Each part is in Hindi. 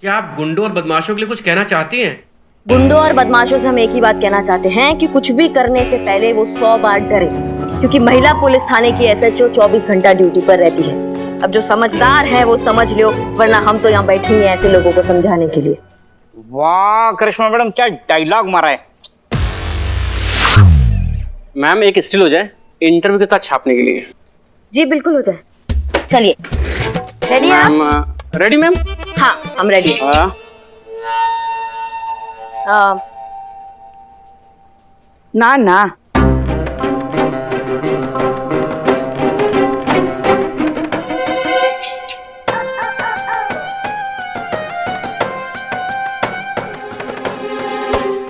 क्या आप गुंडों और बदमाशों के लिए कुछ कहना चाहती हैं? गुंडों और बदमाशों से हम एक ही बात कहना चाहते हैं कि कुछ भी करने से पहले वो 100 बार डरे, क्योंकि महिला पुलिस थाने की एसएचओ 24 घंटा ड्यूटी पर रहती है। अब जो समझदार है वो समझ लो, वरना हम तो यहाँ बैठे हैं ऐसे लोगों को समझाने के लिए। वाह करिश्मा मैडम, क्या डायलॉग मारा है। मैम एक स्टिल हो जाए इंटरव्यू के साथ छापने के लिए। जी बिल्कुल हो जाए। चलिए, रेडी हैं आप? Ready ma'am? हाँ हम रेडी। ना ना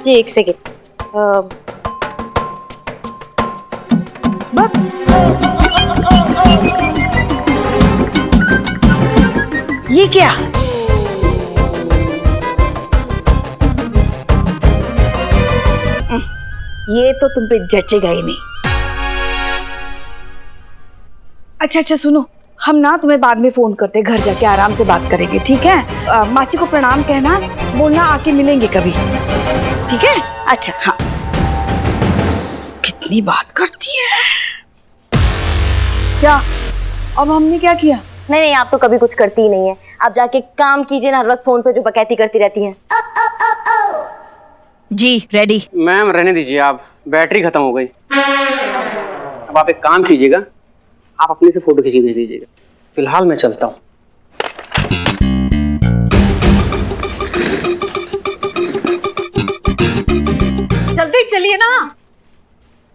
जी एक सेकेंड। ये क्या? ये तो तुम पे जचेगा ही नहीं। अच्छा सुनो, हम ना तुम्हें बाद में फोन करते, घर जाके आराम से बात करेंगे, ठीक है? मासी को प्रणाम कहना, बोलना आके मिलेंगे कभी, ठीक है? अच्छा हाँ। कितनी बात करती है। क्या अब हमने क्या किया? नहीं, आप तो कभी कुछ करती ही नहीं है। आप जाके काम कीजिए ना, हर वक्त फोन पे जो बकैती करती रहती हैं। जी रेडी। मैम रहने दीजिए, आप बैटरी खत्म हो गई। अब आप एक काम कीजिएगा, आप अपने से फोटो खींच के भेज दीजिएगा। फिलहाल मैं चलता हूँ। जल्दी चलिए ना।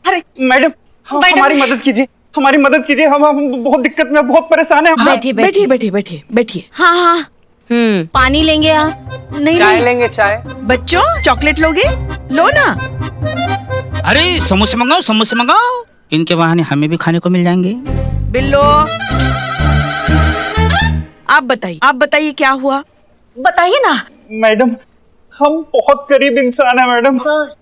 अरे मैडम हमारी मदद कीजिए, हमारी मदद कीजिए। हम बहुत दिक्कत में, बहुत परेशान है। बैठिए। हाँ पानी लेंगे आप? नहीं चाय लेंगे, चाय। बच्चों चॉकलेट लोगे? लो ना। अरे समोसे मंगाओ, इनके बहाने हमें भी खाने को मिल जाएंगे। बिल्लो आप बताइए क्या हुआ? बताइए ना। मैडम हम बहुत गरीब इंसान है मैडम। सर,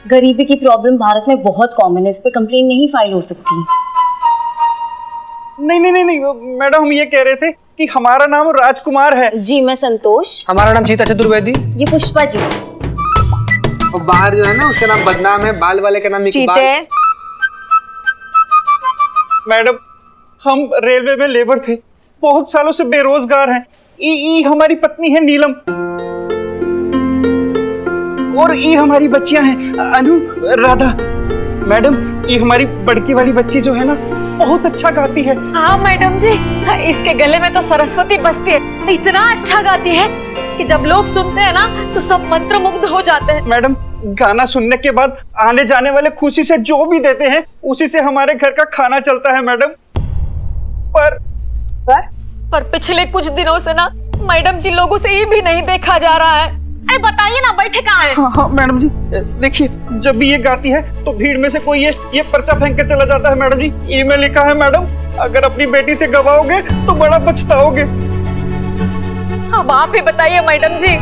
गरीबी की प्रॉब्लम भारत में बहुत कॉमन है, इस पे कंप्लेन नहीं फाइल हो सकती। नहीं मैडम, हम ये कह रहे थे कि हमारा नाम राजकुमार है। जी मैं संतोष। हमारा नाम सीता चतुर्वेदी। ये पुष्पा जी। और बाहर जो है ना उसका नाम बदनाम है, बाल वाले का नाम इकबाल। मैडम हम रेलवे में लेबर थे, बहुत सालों से बेरोजगार हैं। ई हमारी पत्नी है नीलम, और ये हमारी बच्चियां हैं अनु, राधा। मैडम ये हमारी बड़की वाली बच्ची जो है ना, बहुत अच्छा गाती है। हाँ मैडम जी, इसके गले में तो सरस्वती बसती है। इतना अच्छा गाती है कि जब लोग सुनते हैं ना तो सब मंत्रमुग्ध हो जाते हैं। मैडम गाना सुनने के बाद आने जाने वाले खुशी से जो भी देते हैं, उसी से हमारे घर का खाना चलता है मैडम। पर पिछले कुछ दिनों से ना मैडम जी लोगों से ये भी नहीं देखा जा रहा है। अरे बताइए ना, बैठे कहाँ हैं? हाँ मैडम जी, देखिए जब भी ये गाती है तो भीड़ में से कोई ये पर्चा फेंक के चला जाता है। मैडम जी ई में लिखा है, मैडम अगर अपनी बेटी से गवाओगे तो बड़ा पछताओगे। अब आप ही बताइए मैडम जी,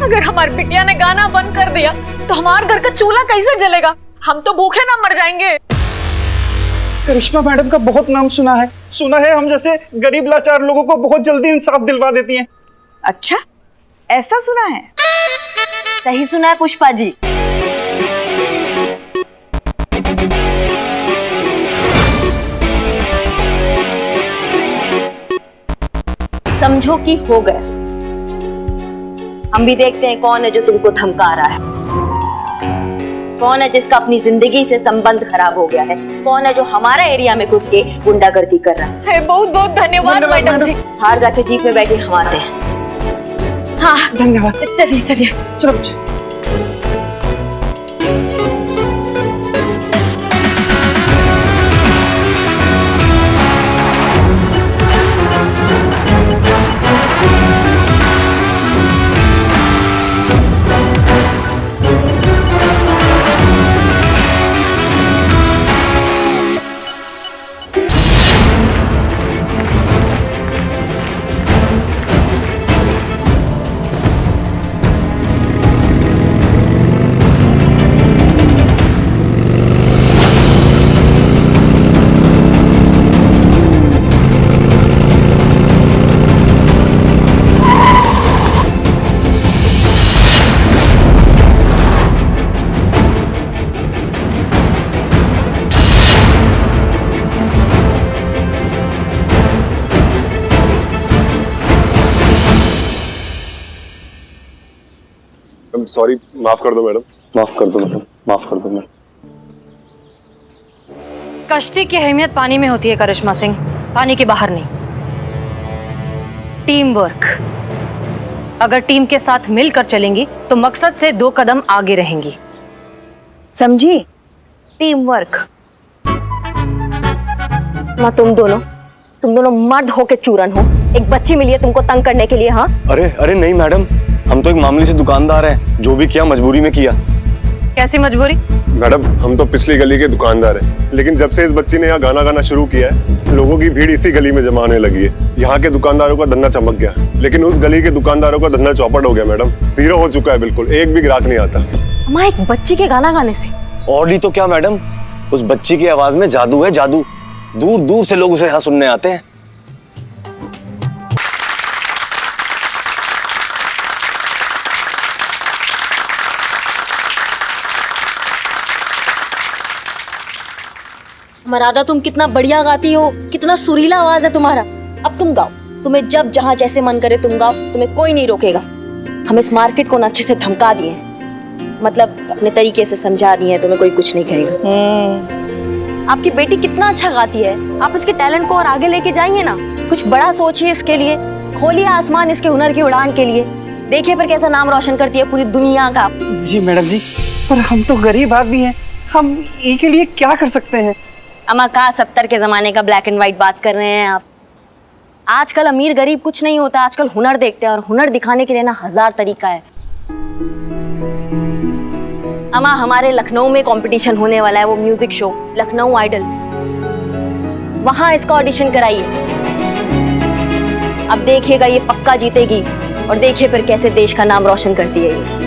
अगर हमारी बिटिया ने गाना बंद कर दिया तो हमारे घर का चूल्हा कैसे जलेगा? हम तो भूखे ना मर जाएंगे। करिश्मा मैडम का बहुत नाम सुना है हम जैसे गरीब लाचार लोगों को बहुत जल्दी इंसाफ दिलवा देती हैं। अच्छा ऐसा सुना है? सही सुना है पुष्पा जी। समझो कि हो गया। हम भी देखते हैं कौन है जो तुमको धमका रहा है, कौन है जिसका अपनी जिंदगी से संबंध खराब हो गया है, कौन है जो हमारा एरिया में घुस के गुंडागर्दी कर रहा है। बहुत बहुत धन्यवाद मैडम जी। बाहर जाके जीप में बैठे हम आते हैं। हाँ धन्यवाद। चलिए। चलो बच्चे। सॉरी, माफ कर दो मैडम, माफ कर दो मैडम, माफ कर दो मैडम। कश्ती की अहमियत पानी में होती है करिश्मा सिंह, पानी के बाहर नहीं। टीम वर्क, अगर टीम के साथ मिलकर चलेंगी तो मकसद से 2 कदम आगे रहेंगी। समझी? Team work. माँ तुम दोनों मर्द हो के चूरन हो। एक बच्ची मिली है तुमको तंग करने के लिए। हाँ अरे अरे नहीं मैडम, हम तो एक मामूली से दुकानदार हैं, जो भी किया मजबूरी में किया। कैसी मजबूरी? मैडम हम तो पिछली गली के दुकानदार हैं, लेकिन जब से इस बच्ची ने यहाँ गाना गाना शुरू किया है, लोगों की भीड़ इसी गली में जमा होने लगी है। यहाँ के दुकानदारों का धंधा चमक गया, लेकिन उस गली के दुकानदारों का धंधा चौपट हो गया मैडम, जीरो हो चुका है, बिल्कुल एक भी ग्राहक नहीं आता। माँ एक बच्ची के गाना गाने से? और नहीं तो क्या मैडम, उस बच्ची की आवाज में जादू है, जादू। दूर दूर से लोग उसे यहाँ सुनने आते हैं। मरादा तुम कितना बढ़िया गाती हो, कितना सुरीला आवाज है तुम्हारा। अब तुम गाओ, तुम्हें जब जहां जैसे मन करे तुम गाओ, तुम्हें कोई नहीं रोकेगा। हम इस मार्केट को अच्छे से धमका दिए हैं, मतलब अपने तरीके से समझा दिए हैं, तुम्हें कोई कुछ नहीं कहेगा। आपकी बेटी कितना अच्छा गाती है, आप इसके टैलेंट को और आगे लेके जाइए ना। कुछ बड़ा सोचिए इसके लिए, खोलिए आसमान इसके हुनर की उड़ान के लिए। देखिए फिर कैसा नाम रोशन करती है पूरी दुनिया का। जी मैडम जी, पर हम तो गरीब आदमी हैं, हम इसके लिए क्या कर सकते हैं? अमा कहा 70 के जमाने का ब्लैक एंड व्हाइट बात कर रहे हैं आप। आजकल अमीर गरीब कुछ नहीं होता, आजकल हुनर देखते हैं, और हुनर दिखाने के लिए ना 1000 तरीका है। अमा हमारे लखनऊ में कंपटीशन होने वाला है, वो म्यूजिक शो लखनऊ आइडल, वहां इसका ऑडिशन कराइए। अब देखिएगा ये पक्का जीतेगी, और देखिए फिर कैसे देश का नाम रोशन करती है ये।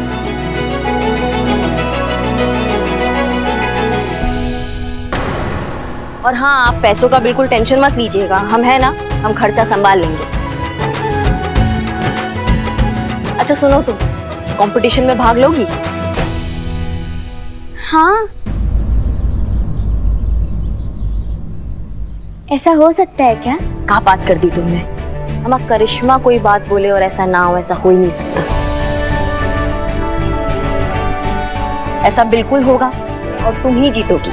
और हाँ, आप पैसों का बिल्कुल टेंशन मत लीजिएगा, हम है ना, हम खर्चा संभाल लेंगे। अच्छा सुनो, तुम कंपटीशन में भाग लोगी? हाँ, ऐसा हो सकता है क्या? क्या बात कर दी तुमने? अम्मा करिश्मा कोई बात बोले और ऐसा ना हो, ऐसा हो ही नहीं सकता। ऐसा बिल्कुल होगा और तुम ही जीतोगी।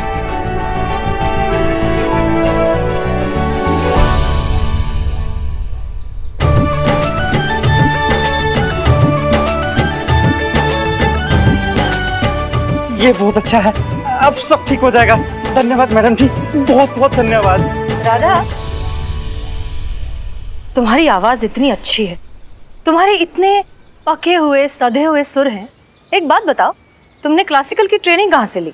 ये बहुत अच्छा है, अब सब ठीक हो जाएगा। धन्यवाद मैडम जी, बहुत बहुत धन्यवाद। राधा, तुम्हारी आवाज इतनी अच्छी है, तुम्हारे इतने पके हुए सधे हुए सुर हैं। एक बात बताओ, तुमने क्लासिकल की ट्रेनिंग कहाँ से ली?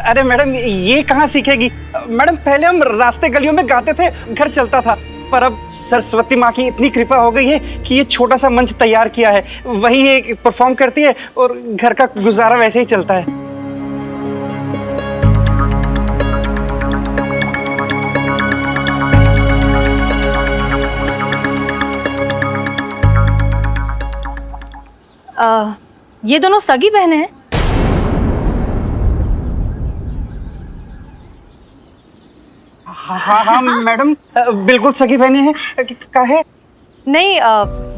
अरे मैडम, ये कहाँ सीखेगी मैडम? पहले हम रास्ते गलियों में गाते थे, घर चलता था, पर अब सरस्वती माँ की इतनी कृपा हो गई है कि ये छोटा सा मंच तैयार किया है, वही ये परफॉर्म करती है और घर का गुजारा वैसे ही चलता है। ये दोनों सगी बहनें हैं? हाँ हाँ मैडम, बिल्कुल सगी बहनें हैं। काहे? नहीं,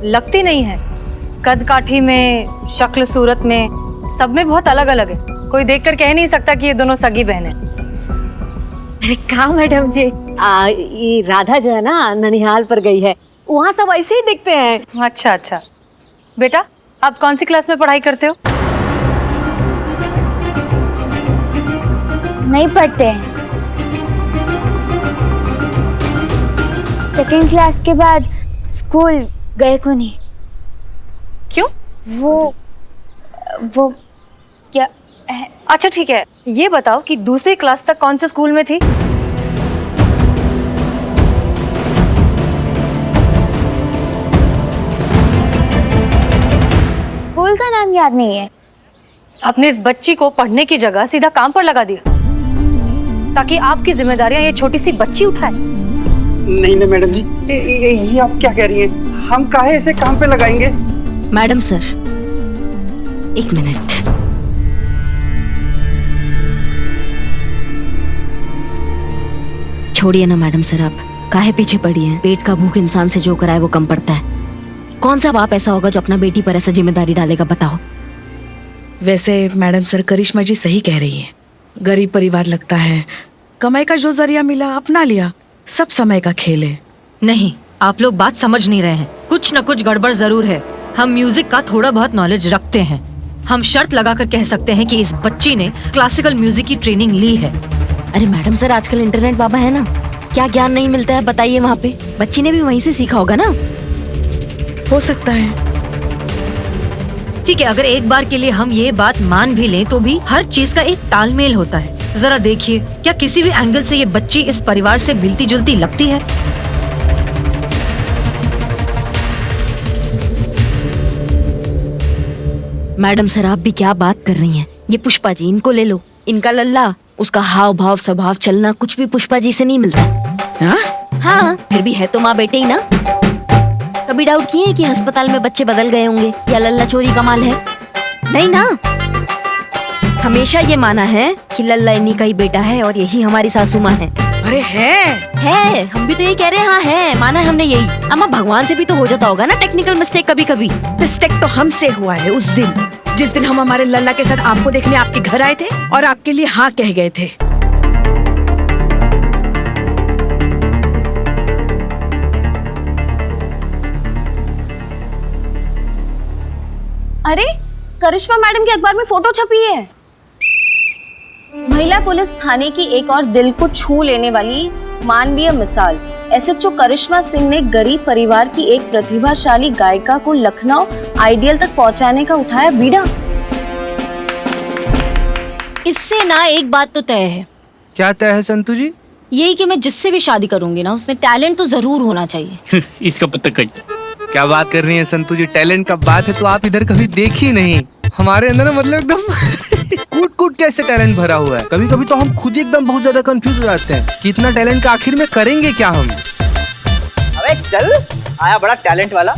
लगती नहीं है। कद काठी में, शक्ल सूरत में, सब में बहुत अलग अलग है। कोई देखकर कह नहीं सकता कि ये दोनों सगी बहनें। कहा मैडम जी, ये राधा जो है ना ननिहाल पर गई है, वहाँ सब ऐसे ही दिखते हैं। अच्छा अच्छा। बेटा, आप कौन सी क्लास में पढ़ाई करते हो? नहीं पढ़ते हैं। सेकेंड क्लास के बाद स्कूल गए को नहीं। क्यों? वो क्या है? अच्छा ठीक है, ये बताओ कि दूसरी क्लास तक कौन से स्कूल में थी? स्कूल का नाम याद नहीं है। आपने इस बच्ची को पढ़ने की जगह सीधा काम पर लगा दिया ताकि आपकी जिम्मेदारियां ये छोटी सी बच्ची उठाए। नहीं नहीं मैडम जी, ये आप क्या कह रही हैं? हम काहे इसे काम पे लगाएंगे? मैडम सर, एक मिनट। छोड़िए ना मैडम सर, आप काहे पीछे पड़ी हैं? पेट का भूख इंसान से जो कराए वो कम पड़ता है। कौन सा बाप ऐसा होगा जो अपना बेटी पर ऐसा जिम्मेदारी डालेगा, बताओ। वैसे मैडम सर करिश्मा जी सही कह रही हैं। गरीब परिवार लगता है, कमाई का जो जरिया मिला अपना लिया, सब समय का खेल है। नहीं, आप लोग बात समझ नहीं रहे हैं। कुछ न कुछ गड़बड़ जरूर है। हम म्यूजिक का थोड़ा बहुत नॉलेज रखते हैं। हम शर्त लगाकर कह सकते हैं कि इस बच्ची ने क्लासिकल म्यूजिक की ट्रेनिंग ली है। अरे मैडम सर, आजकल इंटरनेट बाबा है ना, क्या ज्ञान नहीं मिलता है बताइए वहाँ पे। बच्ची ने भी वहीं से सीखा होगा ना। हो सकता है। ठीक है, अगर एक बार के लिए हम ये बात मान भी लें तो भी हर चीज का एक तालमेल होता है। जरा देखिए, क्या किसी भी एंगल से ये बच्ची इस परिवार से मिलती जुलती लगती है? मैडम सर, आप भी क्या बात कर रही हैं? ये पुष्पा जी, इनको ले लो। इनका लल्ला, उसका हाव भाव स्वभाव चलना कुछ भी पुष्पा जी से नहीं मिलता। हाँ, फिर भी है तो माँ बेटे ही ना। कभी डाउट किए कि अस्पताल में बच्चे बदल गए होंगे या लल्ला चोरी कमाल है? नहीं ना, हमेशा ये माना है कि लल्ला इन्हीं का ही बेटा है और यही हमारी सासू माँ है। अरे है, हम भी तो यही कह रहे हैं। हाँ है, माना है हमने यही। अम्मा, भगवान से भी तो हो जाता होगा ना टेक्निकल मिस्टेक कभी कभी। मिस्टेक तो हमसे हुआ है उस दिन, जिस दिन हम हमारे लल्ला के साथ आपको देखने आपके घर आए थे और आपके लिए हाँ कह गए थे। अरे, करिश्मा मैडम के अखबार में फोटो छपी है। महिला पुलिस थाने की एक और दिल को छू लेने वाली मानवीय मिसाल। एसएचओ करिश्मा सिंह ने गरीब परिवार की एक प्रतिभाशाली गायिका को लखनऊ आइडियल तक पहुंचाने का उठाया बीड़ा। इससे ना एक बात तो तय है। क्या तय है संतू जी? यही कि मैं जिससे भी शादी करूंगी ना, उसमें टैलेंट तो जरूर होना चाहिए। इसका पता कट। क्या बात कर रही हैं संतू जी? टैलेंट का बात है तो आप इधर कभी देखी नहीं। हमारे अंदर ना मतलब एकदम कूट कूट के ऐसे टैलेंट भरा हुआ है। कभी कभी तो हम खुद ही एकदम बहुत ज्यादा कंफ्यूज हो जाते हैं कि इतना टैलेंट का आखिर में करेंगे क्या हम। अबे चल, आया बड़ा टैलेंट वाला।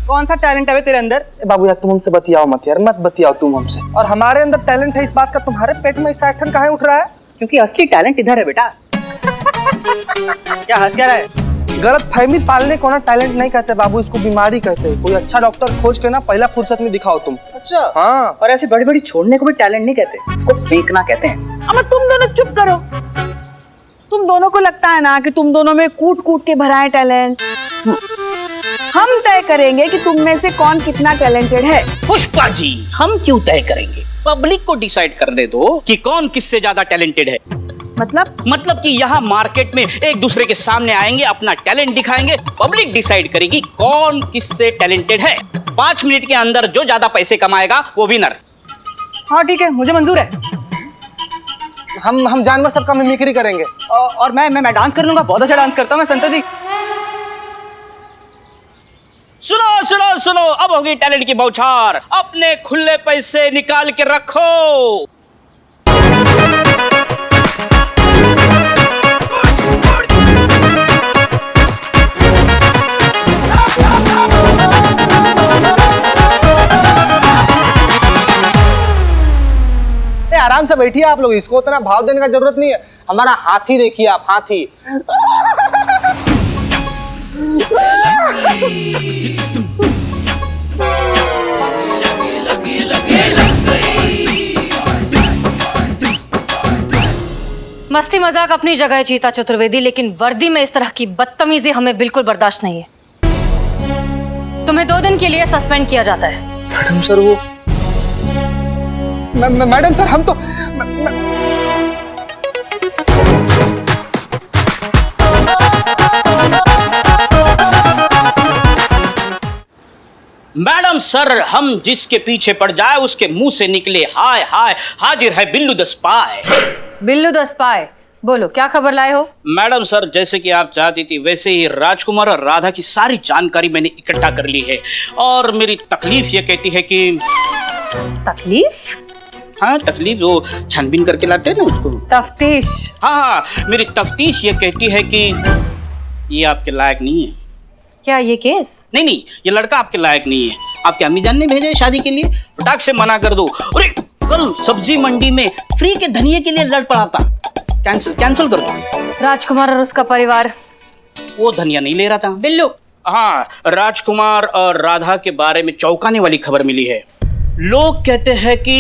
कौन सा टैलेंट है तेरे अंदर? बाबू यार तुम हमसे बतियाओ मत यार, मत बतियाओ तुम हमसे। और हमारे अंदर टैलेंट है इस बात का, तुम्हारे पेट में ऐसा ऐठन काहे उठ रहा है? क्योंकि असली टैलेंट इधर है बेटा। क्या हंस क्या रहा है? गलत फहमी पालने को ना टैलेंट नहीं कहते बाबू, इसको बीमारी कहते हैं। कोई अच्छा डॉक्टर खोज के ना पहला फुर्सत में दिखाओ तुम। अच्छा हाँ। और ऐसे बड़ी बड़ी छोड़ने को भी टैलेंट नहीं कहते, इसको फेंकना कहते हैं। अब तुम दोनों चुप करो। तुम दोनों को लगता है ना कि तुम दोनों में कूट कूट के भरा है टैलेंट। हम तय करेंगे कि तुम में से कौन कितना टैलेंटेड है। पुष्पा जी, हम क्यों तय करेंगे? पब्लिक को डिसाइड करने दो कि कौन किससे ज्यादा टैलेंटेड है। मतलब कि यहाँ मार्केट में एक दूसरे के सामने आएंगे, अपना टैलेंट दिखाएंगे, पब्लिक डिसाइड करेगी कौन किससे टैलेंटेड है। 5 मिनट के अंदर जो ज्यादा पैसे कमाएगा वो विनर। हाँ ठीक है, मुझे मंजूर है। हम जानवर सबका मिमिक्री करेंगे और मैं डांस कर लूंगा। बहुत अच्छा डांस करता हूँ मैं संता जी। सुनो सुनो सुनो, अब होगी टैलेंट की बौछार। अपने खुले पैसे निकाल के रखो। आराम से बैठिए आप लोग, इसको उतना भाव देने का जरूरत नहीं है। हमारा हाथी देखिए आप, हाथी। मस्ती मजाक अपनी जगह है चीता चतुर्वेदी, लेकिन वर्दी में इस तरह की बदतमीजी हमें बिल्कुल बर्दाश्त नहीं है। तुम्हें 2 दिन के लिए सस्पेंड किया जाता है। मैडम सर वो मैडम सर हम तो मैडम सर, हम जिसके पीछे पड़ जाए उसके मुंह से निकले हाय हाय, हाजिर है Billu the spy. Billu the spy, बोलो क्या खबर लाए हो? मैडम सर, जैसे कि आप चाहती थी वैसे ही राजकुमार और राधा की सारी जानकारी मैंने इकट्ठा कर ली है और मेरी तकलीफ ये कहती है कि। तकलीफ? हाँ तकलीफ, वो छानबीन करके लाते हैं ना उसको। तफ्तीश? हाँ, मेरी तफ्तीश ये कहती है कि ये आपके लायक नहीं है। क्या ये केस? नहीं, ये लड़का आपके लायक नहीं है। आपके अम्मी जान ने भेजे शादी के लिए, फटाक से मना कर दो। अरे कल सब्जी मंडी में फ्री के धनिये के लिए लड़ पड़ा था। कैंसिल कर दो। राजकुमार और उसका परिवार। वो धनिया नहीं ले रहा था। बिल्लू। हाँ, राजकुमार और राधा के बारे में चौंकाने वाली खबर मिली है। लोग कहते हैं कि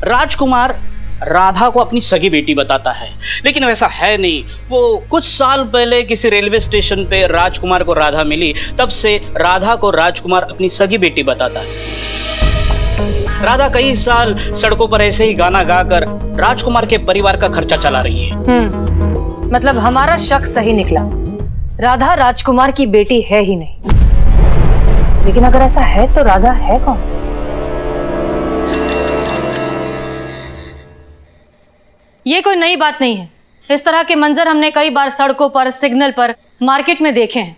राजकुमार राधा को अपनी सगी बेटी बताता है, लेकिन वैसा है नहीं। वो कुछ साल पहले किसी रेलवे स्टेशन पे राजकुमार को राधा मिली, तब से राधा को राजकुमार अपनी सगी बेटी बताता है। राधा कई साल सड़कों पर ऐसे ही गाना गाकर राजकुमार के परिवार का खर्चा चला रही है। मतलब हमारा शक सही निकला, राधा राजकुमार की बेटी है ही नहीं। लेकिन अगर ऐसा है तो राधा है कौन? ये कोई नई बात नहीं है। इस तरह के मंजर हमने कई बार सड़कों पर, सिग्नल पर, मार्केट में देखे हैं।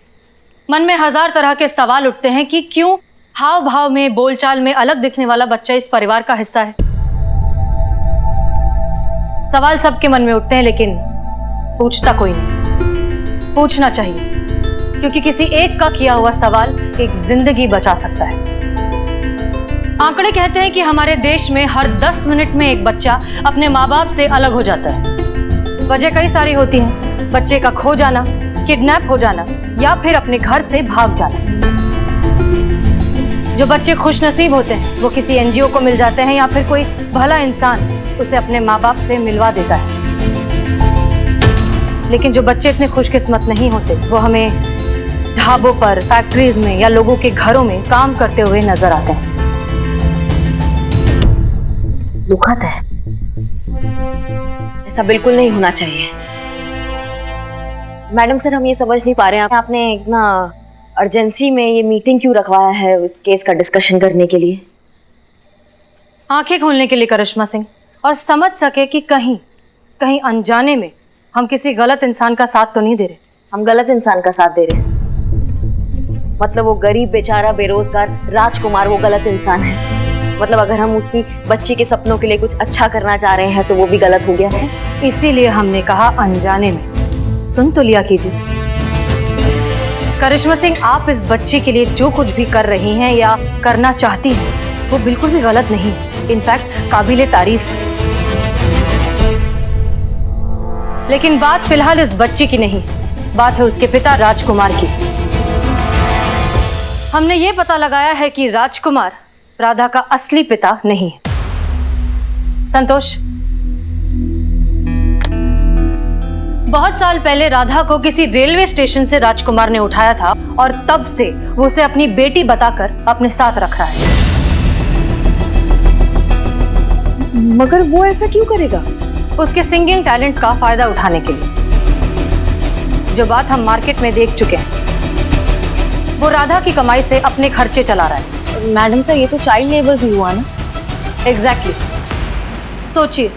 मन में हजार तरह के सवाल उठते हैं कि क्यों हाव भाव में, बोलचाल में अलग दिखने वाला बच्चा इस परिवार का हिस्सा है। सवाल सबके मन में उठते हैं, लेकिन पूछता कोई नहीं। पूछना चाहिए, क्योंकि किसी एक का किया हुआ सवाल एक जिंदगी बचा सकता है। आंकड़े कहते हैं कि हमारे देश में हर 10 मिनट में एक बच्चा अपने माँ बाप से अलग हो जाता है। वजह कई सारी होती हैं, बच्चे का खो जाना, किडनैप हो जाना, या फिर अपने घर से भाग जाना। जो बच्चे खुशनसीब होते हैं वो किसी एनजीओ को मिल जाते हैं, या फिर कोई भला इंसान उसे अपने माँ बाप से मिलवा देता है। लेकिन जो बच्चे इतने खुशकिस्मत नहीं होते, वो हमें ढाबों पर, फैक्ट्रीज में या लोगों के घरों में काम करते हुए नजर आते हैं। दुखद है, ऐसा बिल्कुल नहीं होना चाहिए। मैडम सर, हम ये समझ नहीं पा रहे हैं आपने इतना अर्जेंसी में ये मीटिंग क्यों रखवाया है उस केस का डिस्कशन करने के लिए? आंखें खोलने के लिए करिश्मा सिंह, और समझ सके कि कहीं कहीं अनजाने में हम किसी गलत इंसान का साथ तो नहीं दे रहे। हम गलत इंसान का साथ दे रहे हैं? मतलब वो गरीब बेचारा बेरोजगार राजकुमार वो गलत इंसान है? मतलब अगर हम उसकी बच्ची के सपनों के लिए कुछ अच्छा करना चाह रहे हैं तो वो भी गलत हो गया है? इसीलिए हमने कहा अनजाने में। सुन तो लिया कीजिए करिश्मा सिंह, आप इस बच्ची के लिए जो कुछ भी कर रही हैं या करना चाहती हैं वो बिल्कुल भी गलत नहीं है, इनफैक्ट काबिले तारीफ है। लेकिन बात फिलहाल इस बच्ची की नहीं, बात है उसके पिता राजकुमार की। हमने ये पता लगाया है कि राजकुमार राधा का असली पिता नहीं है। संतोष, बहुत साल पहले राधा को किसी रेलवे स्टेशन से राजकुमार ने उठाया था, और तब से वो उसे अपनी बेटी बताकर अपने साथ रख रहा है। मगर वो ऐसा क्यों करेगा? उसके सिंगिंग टैलेंट का फायदा उठाने के लिए। जो बात हम मार्केट में देख चुके हैं, वो राधा की कमाई से अपने खर्चे चला रहा है। मैडम सर, ये तो चाइल्ड लेबर भी हुआ ना? एग्जैक्टली। सोचिए,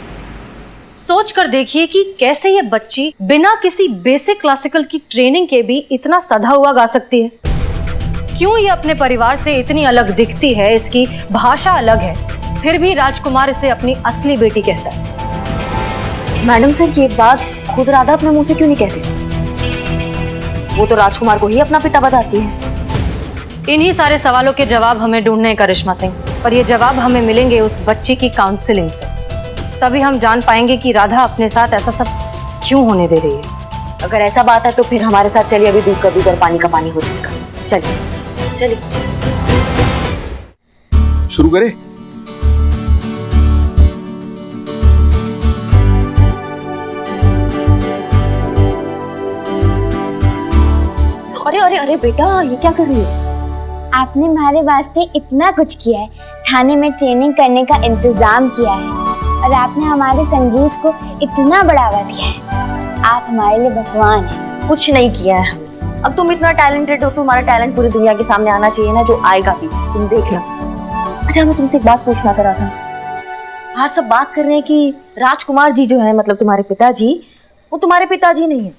सोच कर देखिए कि कैसे ये बच्ची बिना किसी बेसिक क्लासिकल की ट्रेनिंग के भी इतना सधा हुआ गा सकती है। क्यों ये अपने परिवार से इतनी अलग दिखती है, इसकी भाषा अलग है, फिर भी राजकुमार इसे अपनी असली बेटी कहता है। मैडम सर, ये बात खुद राधा अपने मुंह से क्यों नहीं कहती? वो तो राजकुमार को ही अपना पिता बताती है। इन्हीं सारे सवालों के जवाब हमें ढूंढने हैं करिश्मा सिंह, और ये जवाब हमें मिलेंगे उस बच्ची की काउंसलिंग से। तभी हम जान पाएंगे कि राधा अपने साथ ऐसा सब क्यों होने दे रही है। अगर ऐसा बात है तो फिर हमारे साथ चलिए, अभी दूध का दूध और पानी का पानी हो जाएगा। चलिए चलिए शुरू करें। अरे अरे अरे बेटा, ये क्या कर रही है? आपने हमारे वास्ते इतना कुछ किया है, थाने में ट्रेनिंग करने का इंतजाम किया है, और आपने हमारे संगीत को इतना बढ़ावा दिया है। आप हमारे लिए भगवान हैं। कुछ नहीं किया है। अब तुम इतना टैलेंटेड हो, तुम्हारा टैलेंट पूरी दुनिया के सामने आना चाहिए ना, जो आएगा भी, तुम देखना। अच्छा, मैं तुमसे एक बात पूछना चाह रहा था। हाँ, सब बात कर रहे हैं कि राजकुमार जी जो है, मतलब तुम्हारे पिताजी, वो तुम्हारे पिताजी नहीं है।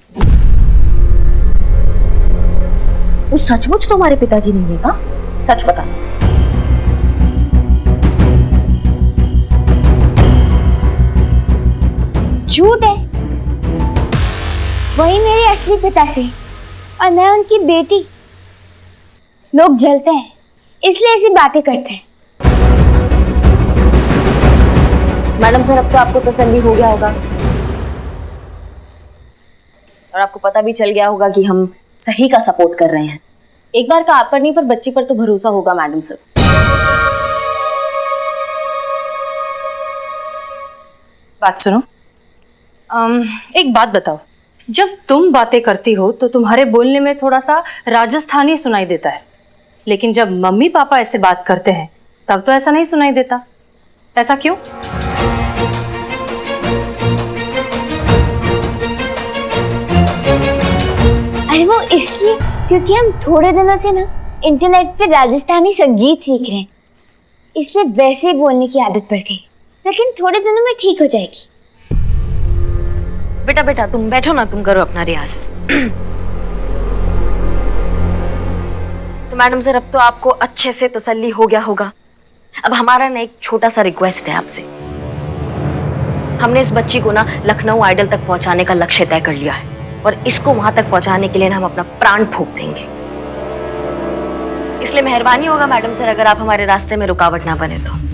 वो सचमुच तुम्हारे पिताजी नहीं है का? सच बता। झूठ है, वही मेरे असली पिता से, और मैं उनकी बेटी। लोग जलते हैं इसलिए ऐसी बातें करते हैं। मैडम सर, अब तो आपको तसल्ली हो गया होगा। और आपको पता भी चल गया होगा कि हम सही का सपोर्ट कर रहे हैं। एक बार का आप पर नहीं पर बच्ची पर तो भरोसा होगा मैडम सर। बात सुनो, एक बात बताओ, जब तुम बातें करती हो तो तुम्हारे बोलने में थोड़ा सा राजस्थानी सुनाई देता है, लेकिन जब मम्मी पापा ऐसे बात करते हैं तब तो ऐसा नहीं सुनाई देता। ऐसा क्यों? अरे वो इसलिए क्योंकि हम थोड़े दिनों से ना इंटरनेट पे राजस्थानी संगीत सीख रहे हैं, इसलिए वैसे ही बोलने की आदत पड़ गई, लेकिन थोड़े दिनों में ठीक हो जाएगी। बेटा बेटा तुम बैठो ना, तुम करो अपना रियाज। तो मैडम सर, अब तो आपको अच्छे से तसल्ली हो गया होगा। अब हमारा ना एक छोटा सा रिक्वेस्ट है आपसे। हमने इस बच्ची को ना लखनऊ आइडल तक पहुंचाने का लक्ष्य तय कर लिया है, और इसको वहां तक पहुंचाने के लिए ना हम अपना प्राण फूंक देंगे। इसलिए मेहरबानी होगा मैडम सर अगर आप हमारे रास्ते में रुकावट ना बने तो।